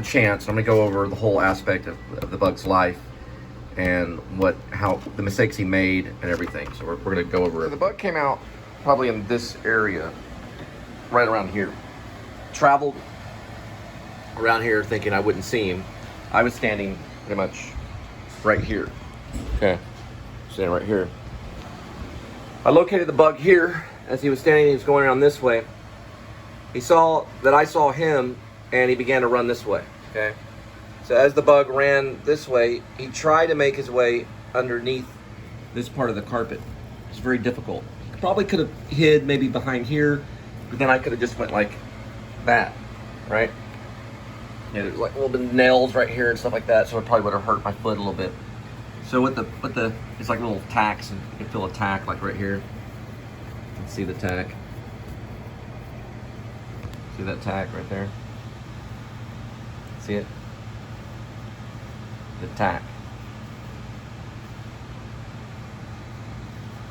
chance, I'm gonna go over the whole aspect of the bug's life and how the mistakes he made and everything. So we're gonna go over it. So the bug came out probably in this area, right around here. Traveled around here thinking I wouldn't see him. I was standing pretty much right here. Okay, standing right here. I located the bug here as he was standing. He was going around this way. He saw that I saw him, and he began to run this way. Okay, so as the bug ran this way, he tried to make his way underneath this part of the carpet. It's very difficult. Probably could have hid maybe behind here, but then I could have just went like that, right? Yeah, there's like a little bit of nails right here and stuff like that, so it probably would have hurt my foot a little bit. So with the it's like little tacks, and you can feel a tack like right here. You can see the tack. See that tack right there? See it? The tack.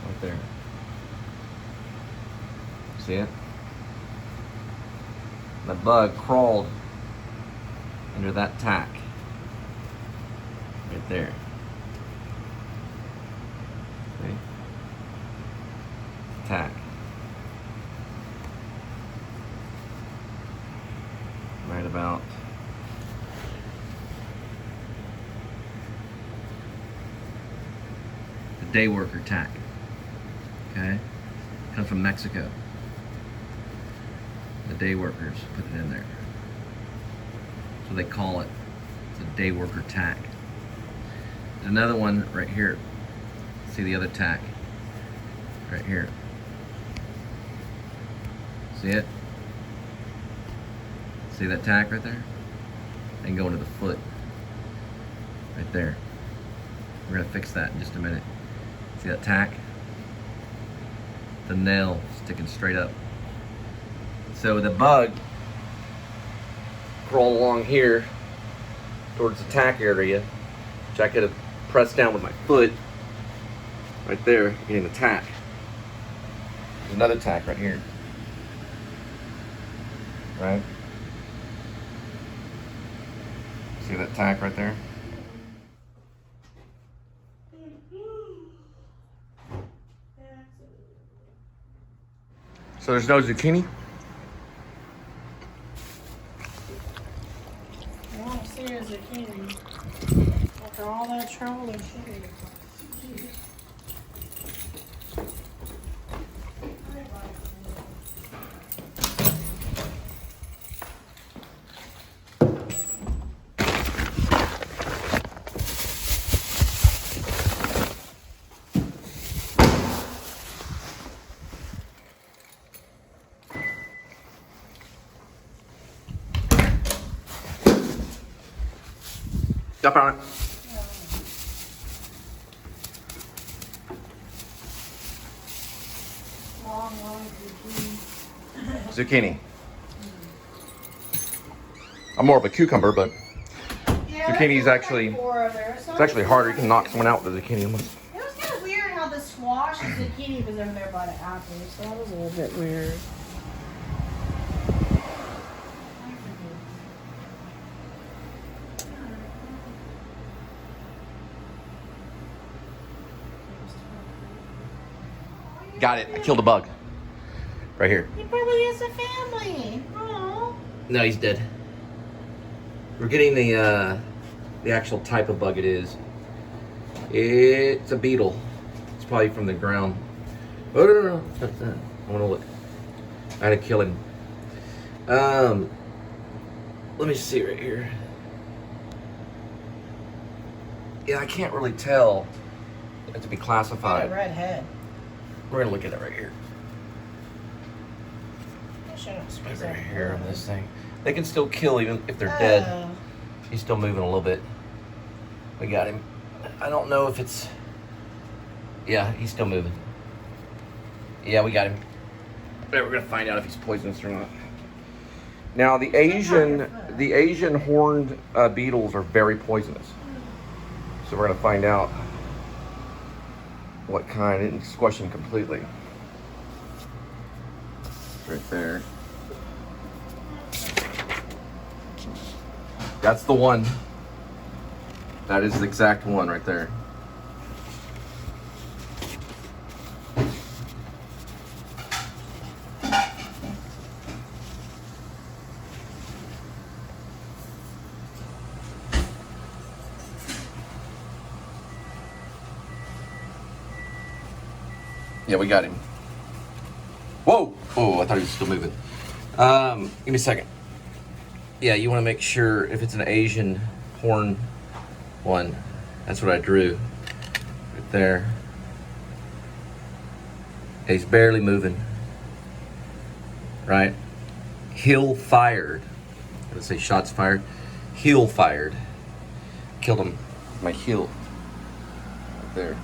Right there. See it? The bug crawled under that tack. Right there. See? Tack. Right about the day worker tack. Okay? Comes from Mexico. The day workers put it in there. So they call it. It's a day worker tack. There's another one right here. See the other tack? Right here. See it? See that tack right there? And go into the foot. Right there. We're gonna fix that in just a minute. See that tack? The nail sticking straight up. So the bug crawled along here towards the tack area, which I could have pressed down with my foot. Right there, getting the tack. There's another tack right here. Right? See that tack right there? So there's no zucchini? I want to see a zucchini. After all that trouble and shit. Jump on it. Long Zucchini. I'm more of a cucumber, but zucchini is actually, it's actually harder. You can knock someone out with a zucchini almost. It was kind of weird how the squash and zucchini was over there by the apple, so that was a little bit weird. Got it. I killed a bug. Right here. He probably has a family. Aww. No, he's dead. We're getting the actual type of bug it is. It's a beetle. It's probably from the ground. Oh, no. That's that. I want to look. I had to kill him. Let me see right here. Yeah, I can't really tell it to be classified. Got a red head. We're gonna look at it right here. Right Right here on this thing. They can still kill even if they're dead. He's still moving a little bit. We got him. I don't know if it's... Yeah, he's still moving. Yeah, we got him. We're gonna find out if he's poisonous or not. Now the Asian horned beetles are very poisonous. So we're gonna find out what kind. I didn't squash him completely. Right there. That's the one. That is the exact one right there. Yeah, we got him. Whoa! Oh, I thought he was still moving. Give me a second. Yeah, you want to make sure if it's an Asian horn one. That's what I drew right there. He's barely moving. Right? Heel fired. Let's say shots fired. Heel fired. Killed him with my heel. Right there.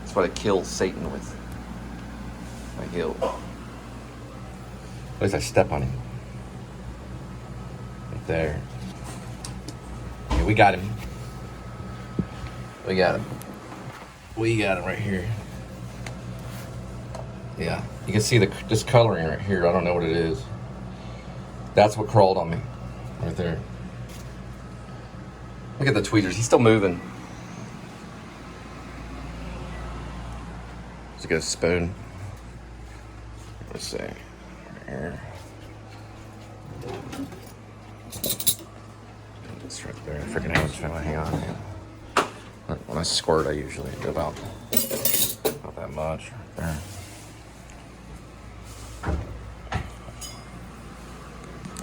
That's what I kill Satan with. My heel. At least I step on him. Right there. Yeah, we got him. We got him. We got him right here. Yeah, you can see the discoloring right here. I don't know what it is. That's what crawled on me. Right there. Look at the tweezers. He's still moving. Let's get a spoon. Let's see. Right here. It's right there. Freaking hang on. When I squirt, I usually do about that much. Right there.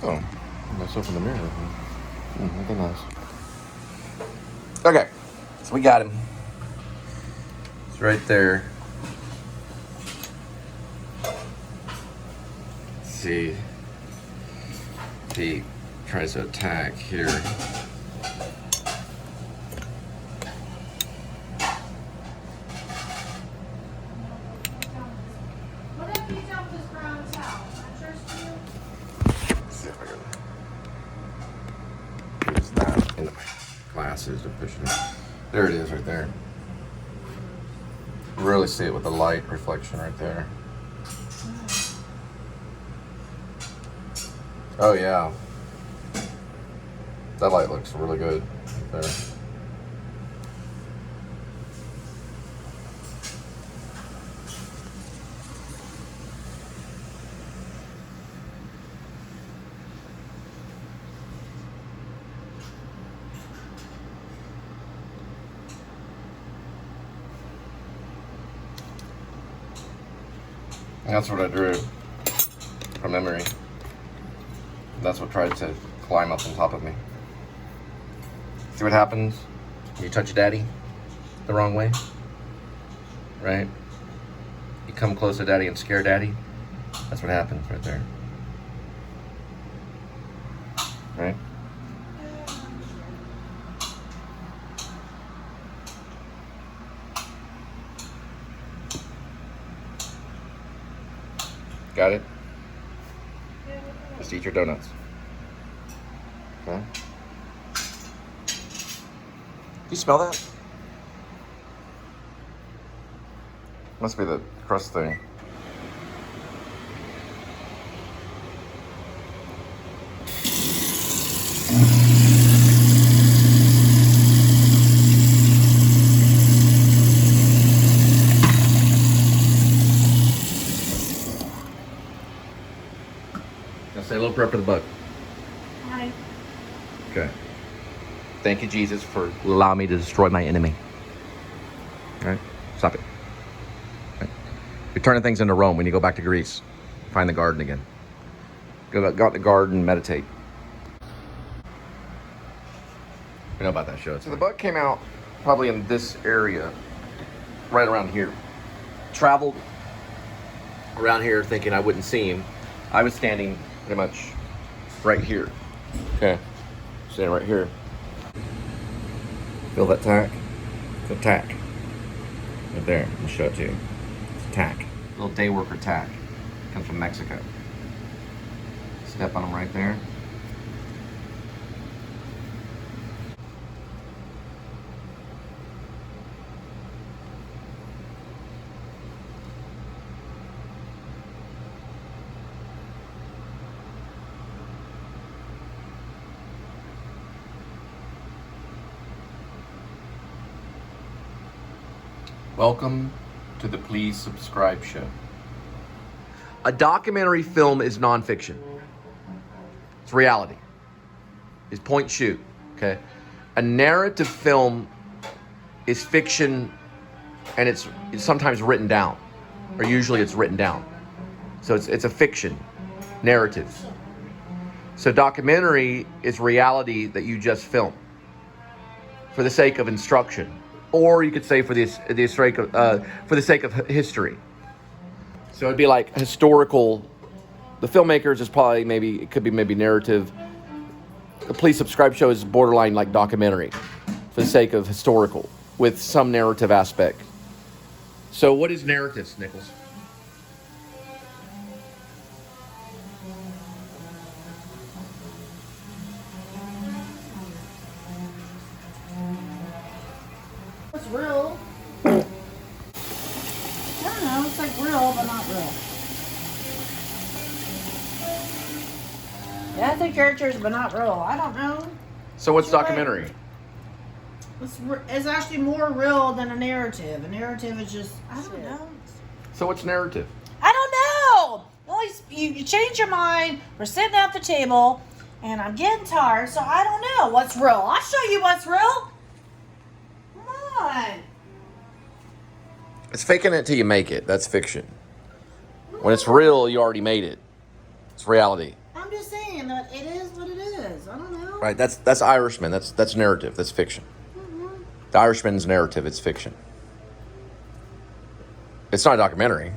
Oh, myself in the mirror. Looking nice. Okay, so we got him. It's right there. Let's see if he tries to attack here. What if you jump this brown towel? I trust you. Let's see if I can use that into my glasses to push it. There it is right there. You really see it with the light reflection right there. Oh yeah. That light looks really good right there. And that's what I drew from memory. That's what tried to climb up on top of me. See what happens when you touch daddy the wrong way? Right? You come close to daddy and scare daddy. That's what happens right there. Right? Got it? Just eat your donuts. Okay. Do you smell that? Must be the crust thing. Now say a little prayer for the bug. Hi. Okay. Thank you, Jesus, for allowing me to destroy my enemy. All right? Stop it. All right. You're turning things into Rome when you go back to Greece. Find the garden again. Go out in the garden, meditate. You know about that show. So the bug came out probably in this area, right around here. Traveled around here thinking I wouldn't see him. I was standing pretty much right here. Okay. Standing right here. Feel that tack? Feel tack. Right there. I'll show it to you. It's a tack. Little day worker tack. Comes from Mexico. Step on them right there. Welcome to the Please Subscribe show. A documentary film is nonfiction. It's reality. It's point shoot, okay? A narrative film is fiction, and it's sometimes written down, or usually it's written down. So it's a fiction narrative. So documentary is reality that you just film for the sake of instruction, or you could say for the sake of history. So it'd be like historical. The filmmakers is probably it could be narrative. The Please Subscribe show is borderline like documentary for the sake of historical with some narrative aspect. So what is narratives, Nichols? It's real. I don't know. It's like real, but not real. Yeah, I think characters, but not real. I don't know. So what's documentary? It's actually more real than a narrative. A narrative is just, I don't know. So what's narrative? I don't know. You change your mind. We're sitting at the table, and I'm getting tired, so I don't know what's real. I'll show you what's real. Come on. It's faking it till you make it. That's fiction. When it's real, you already made it. It's reality. I'm just saying that it is what it is. I don't know. Right, that's Irishman. That's narrative. That's fiction. Mm-hmm. The Irishman's narrative. It's fiction. It's not a documentary.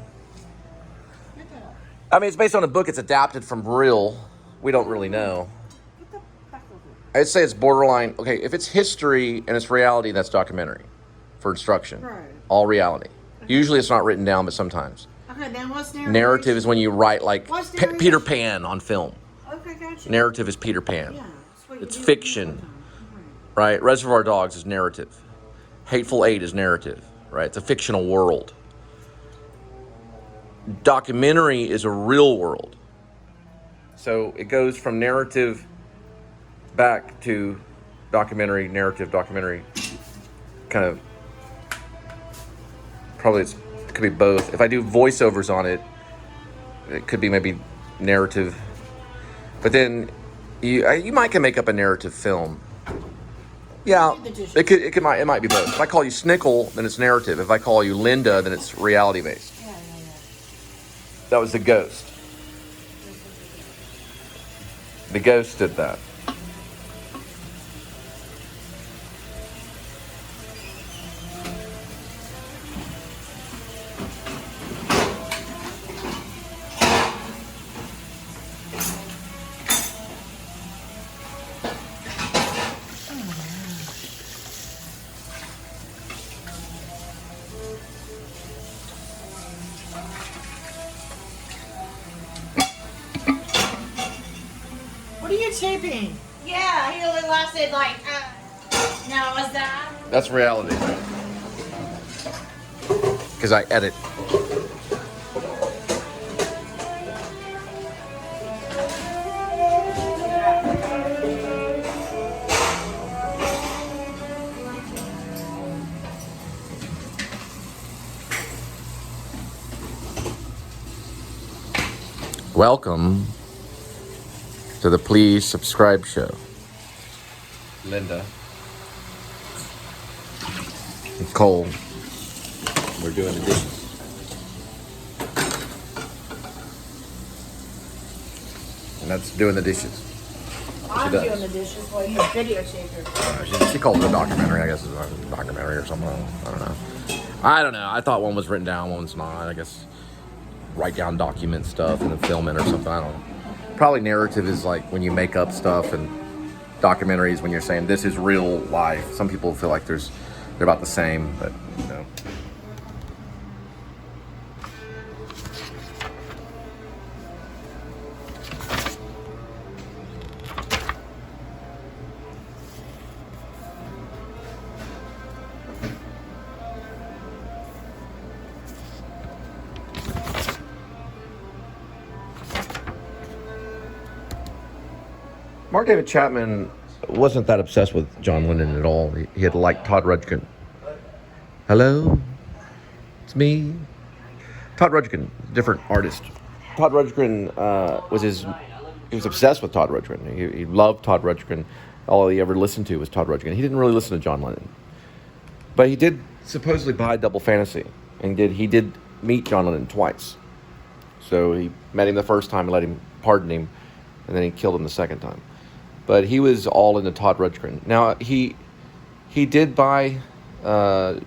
I mean, it's based on a book. It's adapted from real. We don't really know. I'd say it's borderline. Okay, if it's history and it's reality, that's documentary for instruction. Right. All reality. Usually it's not written down, but sometimes. Okay, then what's narrative? Narrative is when you write like What's Peter Pan on film. Okay, gotcha. Narrative is Peter Pan. Yeah, that's what you It's do fiction. Right? Reservoir Dogs is narrative. Hateful Eight is narrative. Right? It's a fictional world. Documentary is a real world. So it goes from narrative back to documentary, narrative, documentary. Kind of, probably it could be both. If I do voiceovers on it, it could be maybe narrative. But then you might can make up a narrative film. Yeah, it might be both. If I call you Snickle, then it's narrative. If I call you Linda, then it's reality based. Yeah. That was the ghost. The ghost did that. What are you taping? Yeah, he only lasted like, now was that? That's reality. Because I edit. Welcome to the Please Subscribe show. Linda and Cole, we're doing the dishes. And that's doing the dishes. I'm does. doing the dishes while you videotape her. She calls it a documentary. I guess it's a documentary or something. I don't know. I thought one was written down, one's not. I guess write down document stuff and then film it or something. I don't know. Probably narrative is like when you make up stuff, and documentaries when you're saying this is real life. Some people feel like they're about the same, but you know. Mark David Chapman wasn't that obsessed with John Lennon at all. He had liked Todd Rundgren. Hello? me. Todd Rundgren, different artist. Todd Rundgren he was obsessed with Todd Rundgren. He loved Todd Rundgren. All he ever listened to was Todd Rundgren. He didn't really listen to John Lennon. But he did supposedly buy Double Fantasy. And he did meet John Lennon twice. So he met him the first time and let him pardon him. And then he killed him the second time. But he was all into Todd Rundgren. Now, he did buy J.D.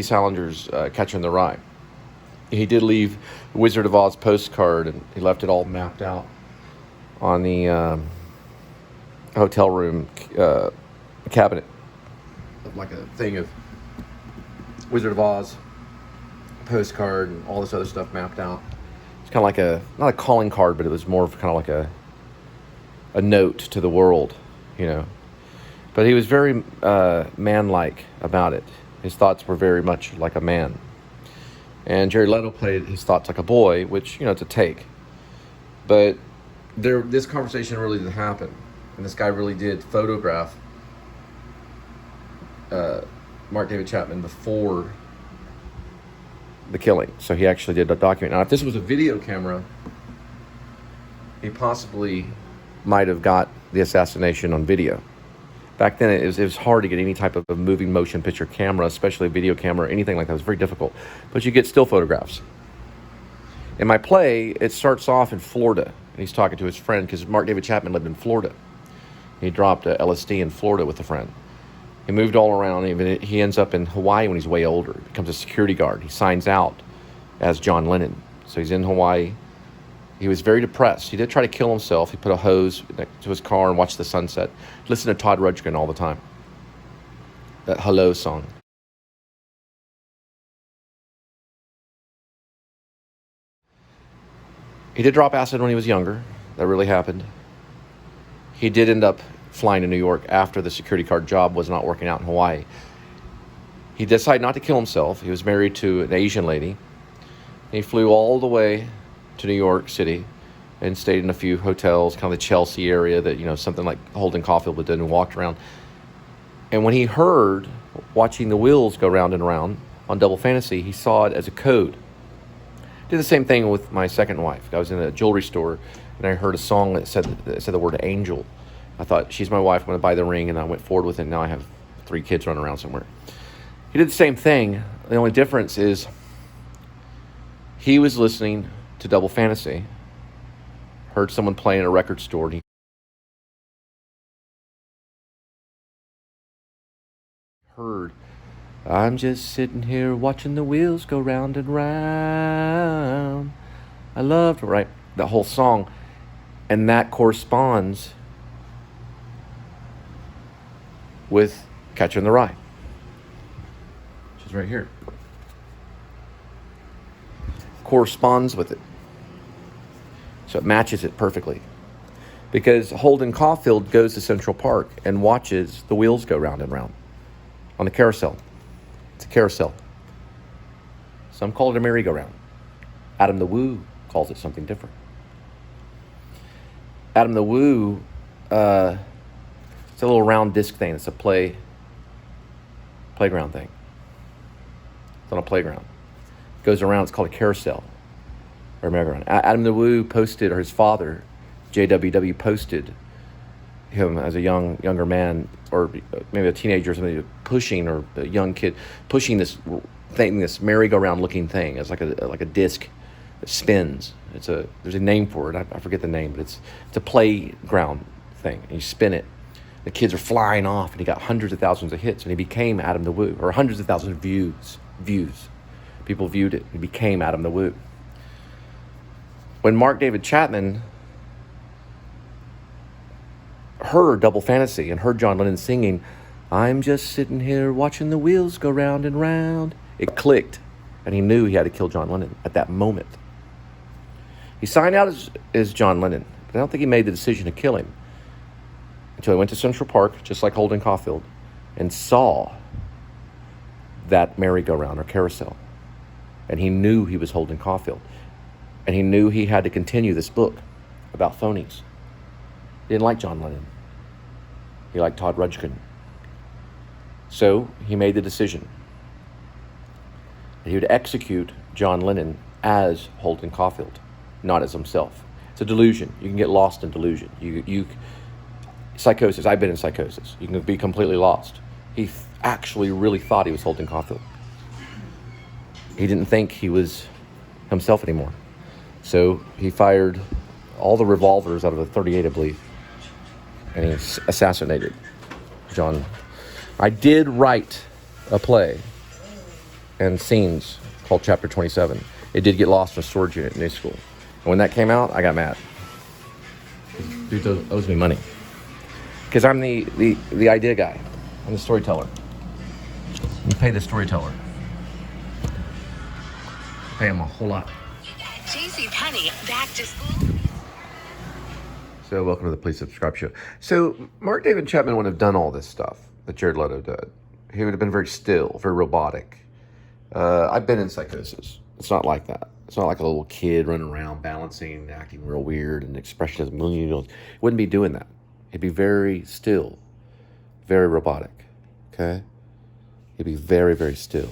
Salinger's Catcher in the Rye. He did leave Wizard of Oz postcard, and he left it all mapped out on the hotel room cabinet. Like a thing of Wizard of Oz postcard and all this other stuff mapped out. It's kind of like not a calling card, but it was more of kind of like a note to the world, you know. But he was very man-like about it. His thoughts were very much like a man. And Jared Leto played his thoughts like a boy, which, you know, it's a take. But this conversation really did happen. And this guy really did photograph Mark David Chapman before the killing. So he actually did a document. Now, if this was a video camera, he possibly might have got the assassination on video. Back then, it was hard to get any type of a moving motion picture camera, especially a video camera or anything like that. It was very difficult. But you get still photographs. In my play, it starts off in Florida. And he's talking to his friend because Mark David Chapman lived in Florida. He dropped LSD in Florida with a friend. He moved all around. He ends up in Hawaii when he's way older. He becomes a security guard. He signs out as John Lennon. So he's in Hawaii. He was very depressed. He did try to kill himself. He put a hose next to his car and watched the sunset. Listened to Todd Rundgren all the time. That Hello song. He did drop acid when he was younger. That really happened. He did end up flying to New York after the security guard job was not working out in Hawaii. He decided not to kill himself. He was married to an Asian lady. He flew all the way to New York City and stayed in a few hotels, kind of the Chelsea area that, you know, something like Holden Caulfield would do, and walked around. And when he heard, watching the wheels go round and round on Double Fantasy, he saw it as a code. Did the same thing with my second wife. I was in a jewelry store and I heard a song that said the word angel. I thought, she's my wife, I'm going to buy the ring, and I went forward with it, and now I have 3 kids running around somewhere. He did the same thing. The only difference is he was listening to Double Fantasy, heard someone play in a record store, and he heard, I'm just sitting here watching the wheels go round and round. I loved, right, that whole song. And that corresponds with Catcher in the Rye, which is right here. Corresponds with it. So it matches it perfectly. Because Holden Caulfield goes to Central Park and watches the wheels go round and round on the carousel. It's a carousel. Some call it a merry-go-round. Adam the Woo calls it something different. Adam the Woo, it's a little round disc thing. It's a playground thing. It's on a playground. It goes around. It's called a carousel or merry-go-round. Adam the Woo posted, or his father, JWW, posted him as a younger man, or maybe a teenager or something, pushing, or a young kid pushing this thing, this merry-go-round looking thing. It's like a disc that spins. There's a name for it. I forget the name, but it's a playground thing. And you spin it. The kids are flying off, and he got hundreds of thousands of hits, and he became Adam the Woo, or hundreds of thousands of views. People viewed it. He became Adam the Woo. When Mark David Chapman heard Double Fantasy and heard John Lennon singing, I'm just sitting here watching the wheels go round and round, it clicked, and he knew he had to kill John Lennon at that moment. He signed out as John Lennon, but I don't think he made the decision to kill him until he went to Central Park, just like Holden Caulfield, and saw that merry-go-round or carousel. And he knew he was Holden Caulfield. And he knew he had to continue this book about phonies. He didn't like John Lennon. He liked Todd Rundgren. So he made the decision. He would execute John Lennon as Holden Caulfield, not as himself. It's a delusion. You can get lost in delusion. Psychosis. I've been in psychosis. You can be completely lost. He actually really thought he was Holden Caulfield. He didn't think he was himself anymore. So he fired all the revolvers out of a 38, I believe, and he assassinated John. I did write a play and scenes called Chapter 27. It did get lost in a storage unit in new school. And when that came out, I got mad. Dude owes me money. Because I'm the idea guy. I'm the storyteller. You pay the storyteller. Pay him a whole lot. JCPenney, back to school. So welcome to the Please Subscribe show. So Mark David Chapman would have done all this stuff that Jared Leto did. He would have been very still, very robotic. I've been in psychosis. It's not like that. It's not like a little kid running around balancing, acting real weird and expressionism. It wouldn't be doing that. He'd be very still, very robotic, okay? He'd be very, very still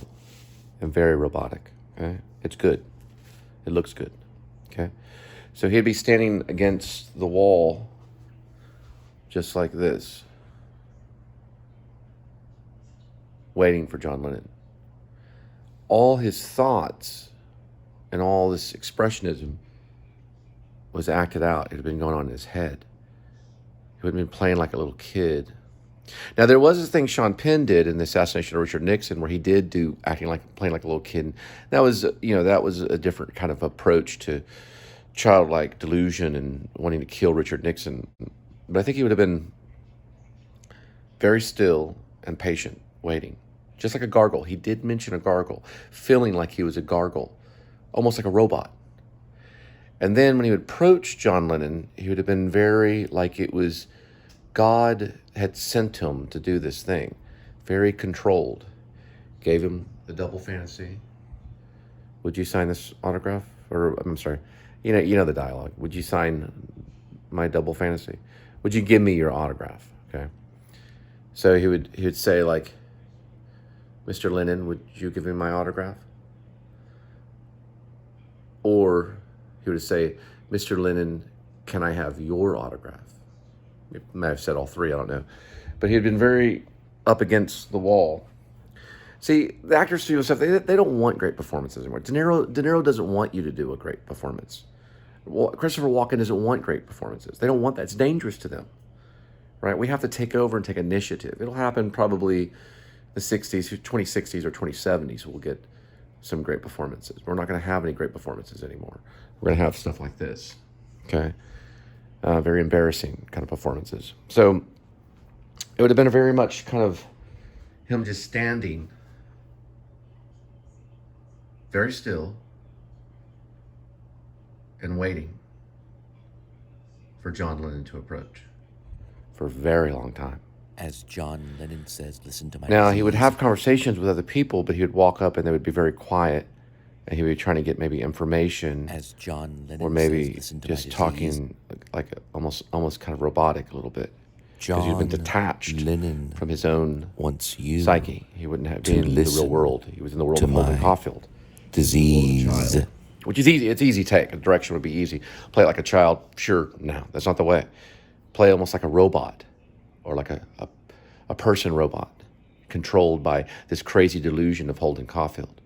and very robotic, okay? It's good. It looks good, okay? So he'd be standing against the wall just like this, waiting for John Lennon. All his thoughts and all this expressionism was acted out. It had been going on in his head. He would have been playing like a little kid. Now, there was this thing Sean Penn did in the assassination of Richard Nixon where he did do playing like a little kid. That was a different kind of approach to childlike delusion and wanting to kill Richard Nixon. But I think he would have been very still and patient, waiting. Just like a gargoyle. He did mention a gargoyle, feeling like he was a gargoyle, almost like a robot. And then when he would approach John Lennon, he would have been very like it was God had sent him to do this thing. Very controlled. Gave him the double fantasy. Would you sign this autograph? Or, I'm sorry, you know the dialogue. Would you sign my double fantasy? Would you give me your autograph? Okay. So he would say like, Mr. Lennon, would you give me my autograph? Or he would say, Mr. Lennon, can I have your autograph? He might have said all three, I don't know. But he had been very up against the wall. See, the actors studio stuff, they don't want great performances anymore. De Niro doesn't want you to do a great performance. Christopher Walken doesn't want great performances. They don't want that. It's dangerous to them, right? We have to take over and take initiative. It'll happen probably the 60s, 2060s or 2070s. We'll get some great performances. We're not going to have any great performances anymore. We're going to have stuff like this, okay? Very embarrassing kind of performances. So it would have been a very much kind of him just standing very still and waiting for John Lennon to approach for a very long time. As John Lennon says, listen to my Now, disease. he would have conversations with other people, but he would walk up and they would be very quiet, and he would be trying to get maybe information, As John Lennon or maybe says, listen to my just disease. talking like almost kind of robotic a little bit, because he'd been John detached Lennon from his own wants you psyche. He wouldn't have to been in the real listen world. He was in the world to of Holden my Caulfield. disease. Which is easy. It's easy take. The direction would be easy. Play it like a child. Sure, no, that's not the way. Play almost like a robot, or like a person robot, controlled by this crazy delusion of Holden Caulfield.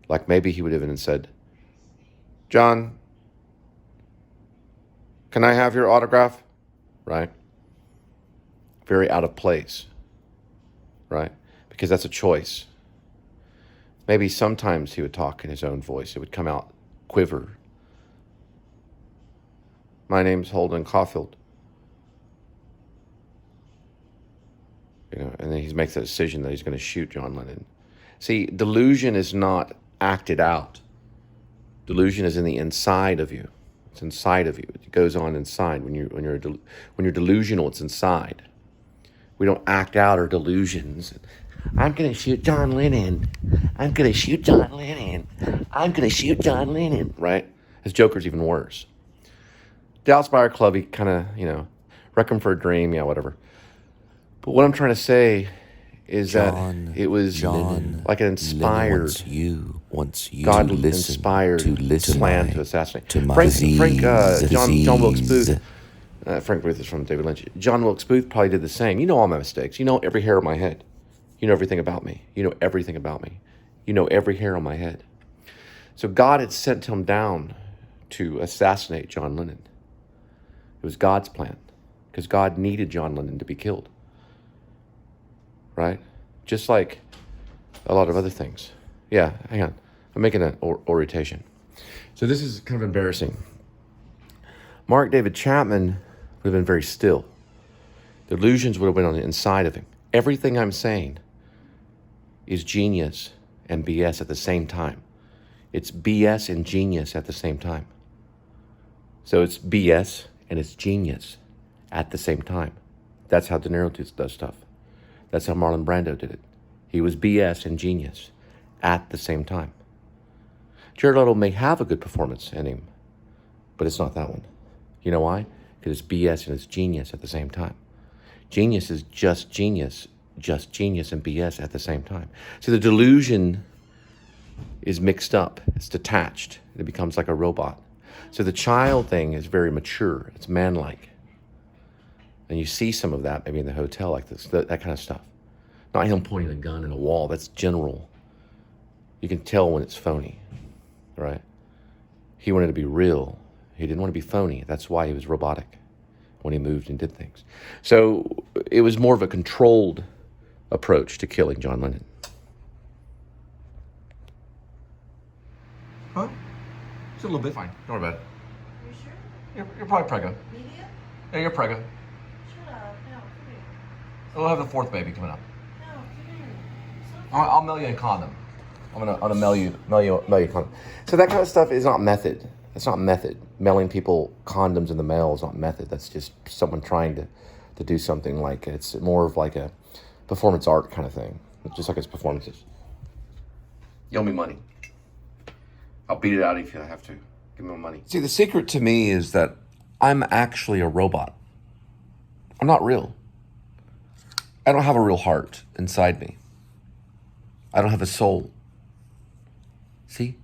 Like maybe he would have even said, John, can I have your autograph? Right? Very out of place. Right? Because that's a choice. Maybe sometimes he would talk in his own voice. It would come out, quiver. My name's Holden Caulfield. And then he makes a decision that he's going to shoot John Lennon. See, delusion is not acted out. Delusion is in the inside of you. It's inside of you. It goes on inside. When you're delusional, it's inside. We don't act out our delusions. I'm going to shoot John Lennon. I'm going to shoot John Lennon. I'm going to shoot John Lennon. Right? His Joker's even worse. Dallas Buyer Club, he kind of, Requiem for a Dream, yeah, whatever. But what I'm trying to say is John that it was Lennon like an inspired, wants you God to listen inspired to listen plan to assassinate. to my John Wilkes disease. Booth. Frank Booth is from David Lynch. John Wilkes Booth probably did the same. You know all my mistakes. You know every hair on my head. You know everything about me. You know everything about me. You know every hair on my head. So God had sent him down to assassinate John Lennon. It was God's plan, because God needed John Lennon to be killed. Right? Just like a lot of other things. Yeah, hang on. I'm making an orientation. So this is kind of embarrassing. Mark David Chapman would have been very still. The illusions would have been on the inside of him. Everything I'm saying is genius and BS at the same time. It's BS and genius at the same time. So it's BS and it's genius at the same time. That's how De Niro does stuff. That's how Marlon Brando did it. He was BS and genius at the same time. Jared Leto may have a good performance in him, but it's not that one. You know why? Because it's BS and it's genius at the same time. Genius is just genius and BS at the same time. So the delusion is mixed up. It's detached. It becomes like a robot. So the child thing is very mature. It's manlike. And you see some of that maybe in the hotel, like this, that kind of stuff. Not him pointing a gun at a wall. That's general. You can tell when it's phony, right? He wanted to be real. He didn't want to be phony. That's why he was robotic when he moved and did things. So it was more of a controlled approach to killing John Lennon. Huh? It's a little bit fine. Don't worry about it. You sure? You're probably preggo. Medium? Yeah, you're preggo. Shut up. No, come here. We'll have the fourth baby coming up. No, come here. I'll mail you a condom. I'm gonna mail you a condom. So that kind of stuff is not method. That's not method. Mailing people condoms in the mail is not method. That's just someone trying to do something like it's more of like a performance art kind of thing. Just like it's performances. You owe me money. I'll beat it out if you have to. Give me my money. See, the secret to me is that I'm actually a robot. I'm not real. I don't have a real heart inside me. I don't have a soul. See?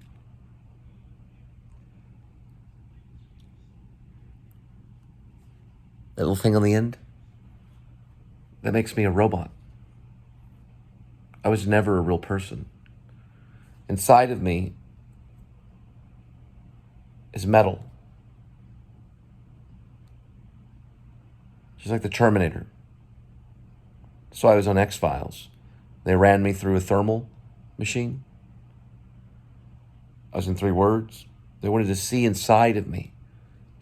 That little thing on the end? That makes me a robot. I was never a real person. Inside of me is metal. Just like the Terminator. So I was on X-Files. They ran me through a thermal machine. I was in 3 words. They wanted to see inside of me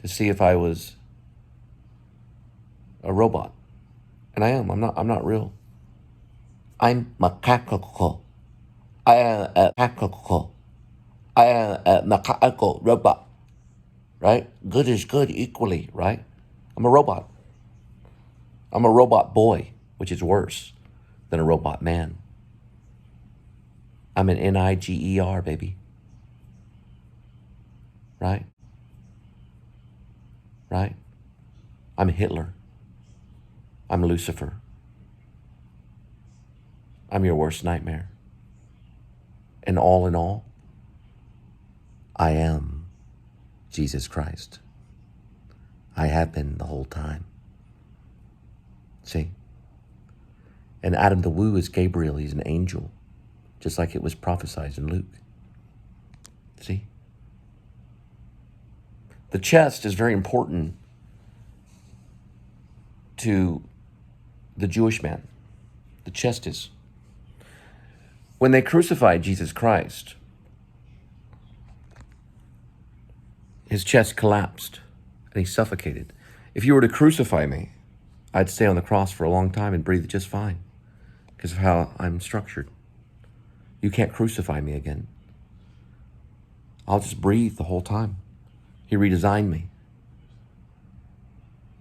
to see if I was a robot. And I am. I'm not real. I'm macaco. I am a macaco. I am a macaco robot. Right? Good is good equally, right? I'm a robot. I'm a robot boy, which is worse than a robot man. I'm an Niger, baby. Right? Right? I'm Hitler. I'm Lucifer. I'm your worst nightmare. And all in all, I am Jesus Christ. I have been the whole time. See? And Adam the Woo is Gabriel. He's an angel, just like it was prophesied in Luke. See? The chest is very important to the Jewish man. The chest is. When they crucified Jesus Christ, his chest collapsed and he suffocated. If you were to crucify me, I'd stay on the cross for a long time and breathe just fine because of how I'm structured. You can't crucify me again. I'll just breathe the whole time. He redesigned me.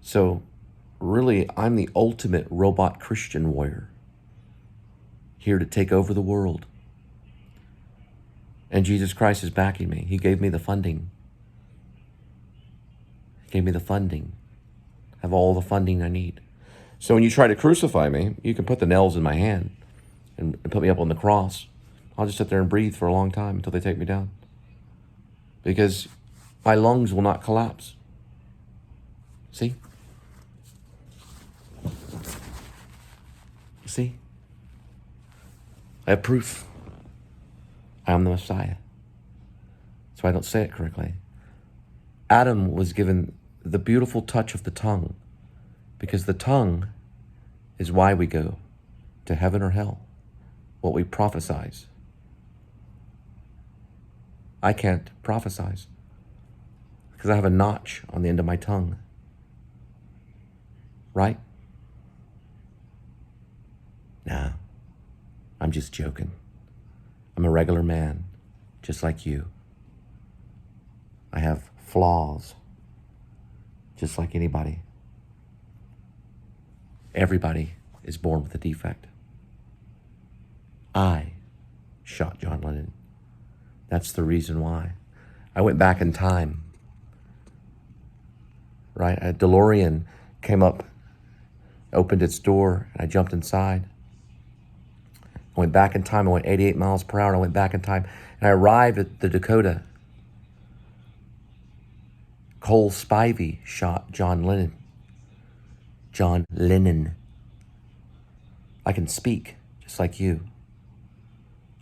So really, I'm the ultimate robot Christian warrior, here to take over the world. And Jesus Christ is backing me. He gave me the funding. He gave me the funding. I have all the funding I need. So when you try to crucify me, you can put the nails in my hand, and put me up on the cross, I'll just sit there and breathe for a long time until they take me down. Because my lungs will not collapse. See? You see? I have proof. I am the Messiah. So I don't say it correctly. Adam was given the beautiful touch of the tongue, because the tongue is why we go to heaven or hell, what we prophesize. I can't prophesize because I have a notch on the end of my tongue. Right? Nah, I'm just joking. I'm a regular man, just like you. I have flaws, just like anybody. Everybody is born with a defect. I shot John Lennon. That's the reason why. I went back in time. Right? A DeLorean came up, opened its door, and I jumped inside. I went back in time. I went 88 miles per hour, and I went back in time. And I arrived at the Dakota. Cole Spivey shot John Lennon. John Lennon. I can speak just like you.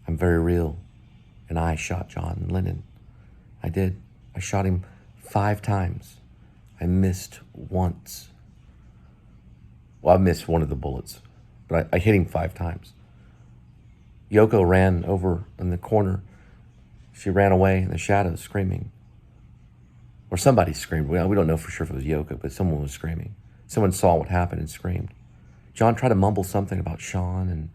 I'm very real. And I shot John Lennon. I did. I shot him 5 times. I missed once. Well, I missed one of the bullets, but I hit him 5 times. Yoko ran over in the corner. She ran away in the shadows screaming. Or somebody screamed. We don't know for sure if it was Yoko, but someone was screaming. Someone saw what happened and screamed. John tried to mumble something about Sean and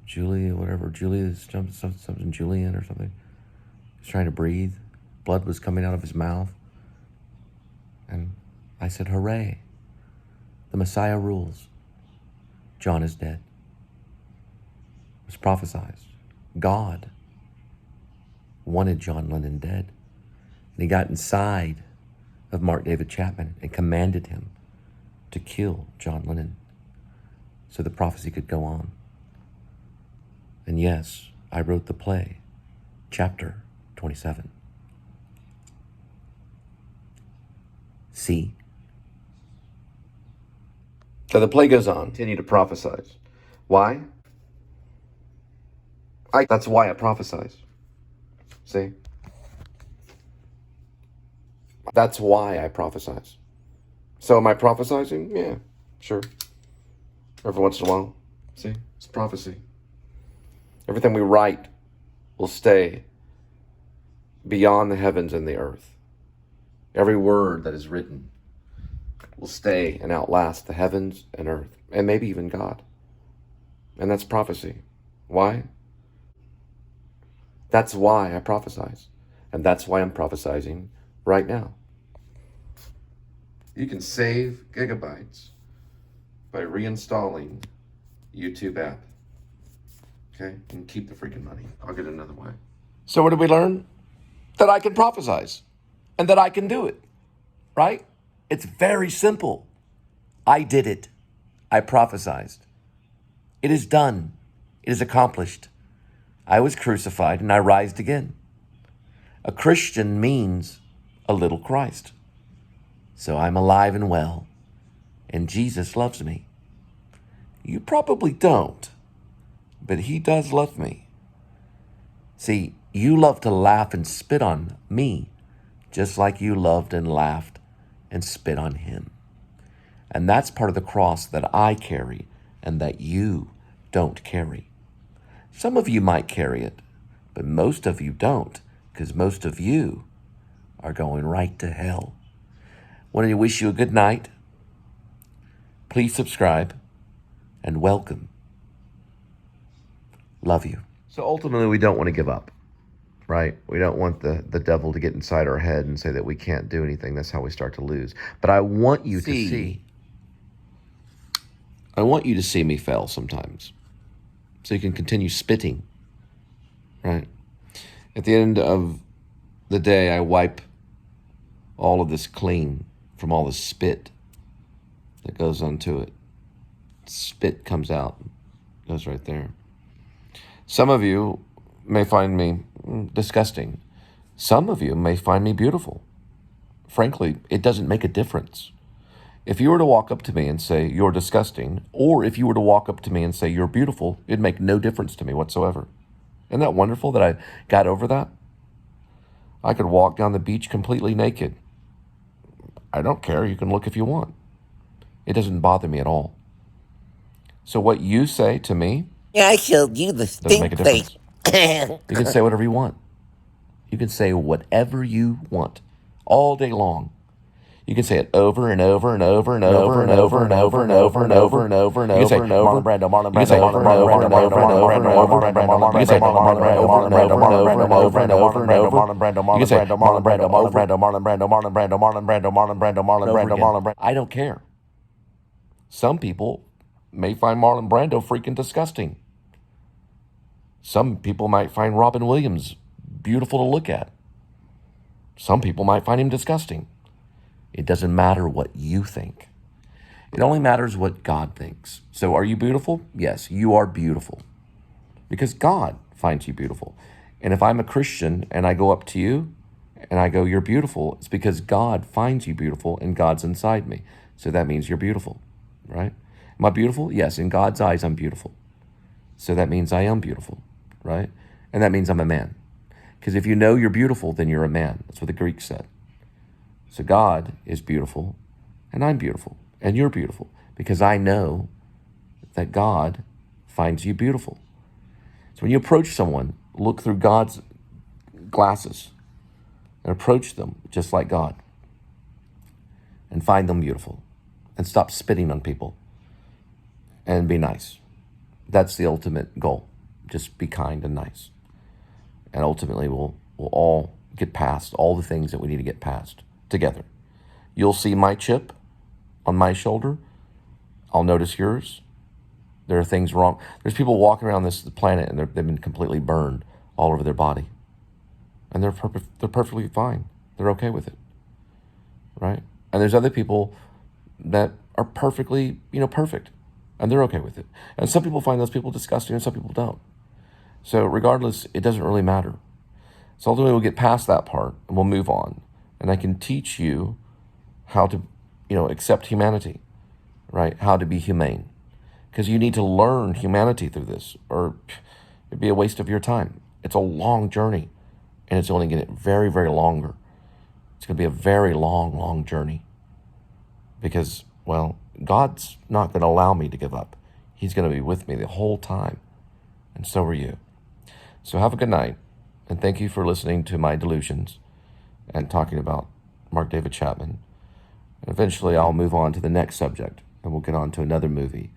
Julia, whatever. Julia's something, Julian or something. He was trying to breathe. Blood was coming out of his mouth. And I said, hooray. The Messiah rules. John is dead. It was prophesied. God wanted John Lennon dead. And he got inside of Mark David Chapman and commanded him to kill John Lennon so the prophecy could go on. And yes, I wrote the play, chapter 27. See? So the play goes on. Continue to prophesize. Why? That's why I prophesize. See? That's why I prophesize. So am I prophesizing? Yeah, sure. Every once in a while. See? It's prophecy. Everything we write will stay beyond the heavens and the earth. Every word that is written will stay and outlast the heavens and earth, and maybe even God. And that's prophecy. Why? That's why I prophesize. And that's why I'm prophesizing right now. You can save gigabytes by reinstalling YouTube app. Okay? And keep the freaking money. I'll get another way. So what did we learn? That I can prophesize. And that I can do it. Right? It's very simple. I did it. I prophesized. It is done. It is accomplished. I was crucified and I rised again. A Christian means a little Christ. So I'm alive and well, and Jesus loves me. You probably don't, but he does love me. See, you love to laugh and spit on me, just like you loved and laughed and spit on him. And that's part of the cross that I carry and that you don't carry. Some of you might carry it, but most of you don't, because most of you are going right to hell. Want to wish you a good night. Please subscribe and welcome. Love you. So ultimately, we don't want to give up, right? We don't want the devil to get inside our head and say that we can't do anything. That's how we start to lose. But I want you to see. I want you to see me fail sometimes, so you can continue spitting, right? At the end of the day, I wipe all of this clean from all the spit that goes onto it. Spit comes out. Goes right there. Some of you may find me disgusting. Some of you may find me beautiful. Frankly, it doesn't make a difference. If you were to walk up to me and say, you're disgusting, or if you were to walk up to me and say, you're beautiful, it'd make no difference to me whatsoever. Isn't that wonderful that I got over that? I could walk down the beach completely naked. I don't care. You can look if you want. It doesn't bother me at all. So what you say to me Yeah, I showed you the doesn't make a stink difference. face. You can say whatever you want. You can say whatever you want all day long. You can say it over and over and over and over and over and over and over and over and over and over and over. You can say Marlon Brando, Marlon Brando, over and over and over and over and over and over. You can say Marlon Brando over and over and over and over and over and over. Marlon Brando, Marlon Brando, Marlon Brando, Marlon Brando, Marlon Brando, Marlon Brando, Marlon Brando, Marlon Brando, Marlon Brando, Marlon Brando. I don't care. Some people may find Marlon Brando freaking disgusting. Some people might find Robin Williams beautiful to look at. Some people might find him disgusting. It doesn't matter what you think. It only matters what God thinks. So are you beautiful? Yes, you are beautiful. Because God finds you beautiful. And if I'm a Christian and I go up to you and I go, you're beautiful, it's because God finds you beautiful and God's inside me. So that means you're beautiful, right? Am I beautiful? Yes, in God's eyes, I'm beautiful. So that means I am beautiful, right? And that means I'm a man. Because if you know you're beautiful, then you're a man. That's what the Greeks said. So God is beautiful, and I'm beautiful, and you're beautiful, because I know that God finds you beautiful. So when you approach someone, look through God's glasses and approach them just like God and find them beautiful and stop spitting on people and be nice. That's the ultimate goal. Just be kind and nice. And ultimately, we'll all get past all the things that we need to get past together. You'll see my chip on my shoulder. I'll notice yours. There are things wrong. There's people walking around this planet and they've been completely burned all over their body. And they're perfectly fine. They're okay with it, right? And there's other people that are perfectly, perfect. And they're okay with it. And some people find those people disgusting and some people don't. So regardless, it doesn't really matter. So ultimately we'll get past that part and we'll move on. And I can teach you how to, accept humanity, right? How to be humane. Because you need to learn humanity through this, or it'd be a waste of your time. It's a long journey, and it's only going to get very, very longer. It's going to be a very long, long journey. Because, God's not going to allow me to give up. He's going to be with me the whole time, and so are you. So have a good night, and thank you for listening to my delusions and talking about Mark David Chapman. And eventually I'll move on to the next subject, and we'll get on to another movie,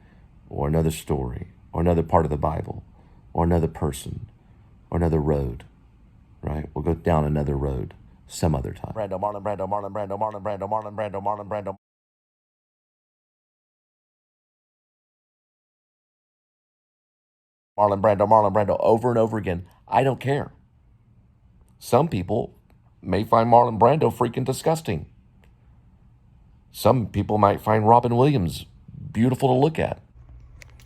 or another story, or another part of the Bible, or another person, or another road, right? We'll go down another road some other time. Brando, Marlon Brando, Marlon Brando, Marlon Brando, Marlon Brando, Marlon Brando. Marlon Brando, over and over again. I don't care. Some people may find Marlon Brando freaking disgusting. Some people might find Robin Williams beautiful to look at.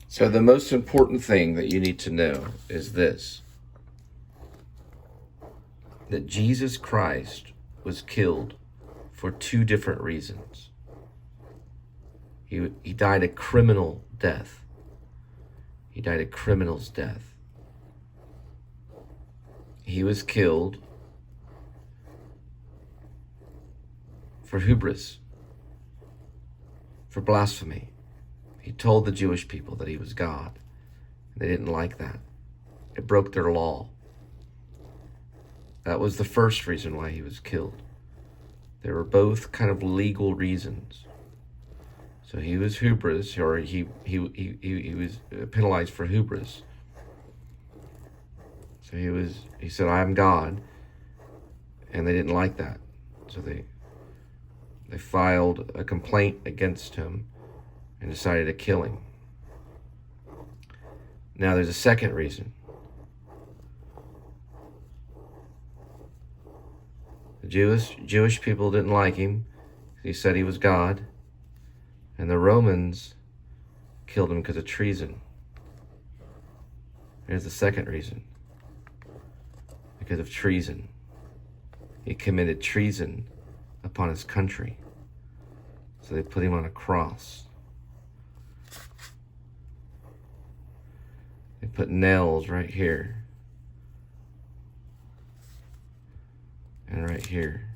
So the most important thing that you need to know is this: that Jesus Christ was killed for two different reasons. He died a criminal death. He died a criminal's death. He was killed for hubris, for blasphemy. He told the Jewish people that he was God. They didn't like that. It broke their law. That was the first reason why he was killed. There were both kind of legal reasons. So he was hubris, or he was penalized for hubris. So he said, I am God, and they didn't like that. So they filed a complaint against him and decided to kill him. Now there's a second reason. The Jewish people didn't like him. He said he was God. And the Romans killed him because of treason. Here's the second reason. Because of treason. He committed treason upon his country. So they put him on a cross. They put nails right here. And right here.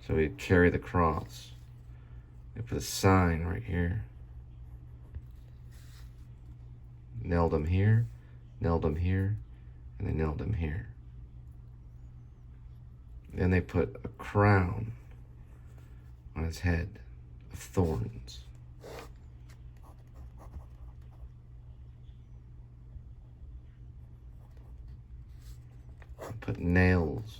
So he'd carry the cross. They put a sign right here. Nailed him here, nailed him here, and they nailed him here. Then they put a crown on his head of thorns. And put nails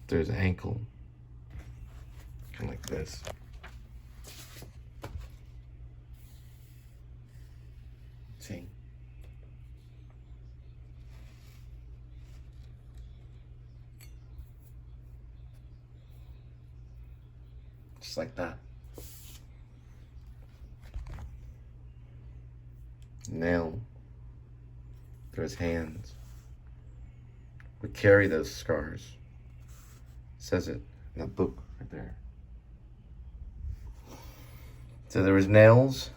through his ankle, kind of like this. See? Just like that. Nail through his hands. We carry those scars. It says it in that book right there. So there was nails,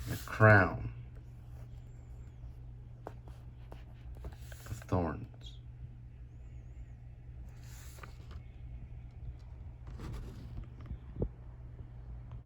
and a crown,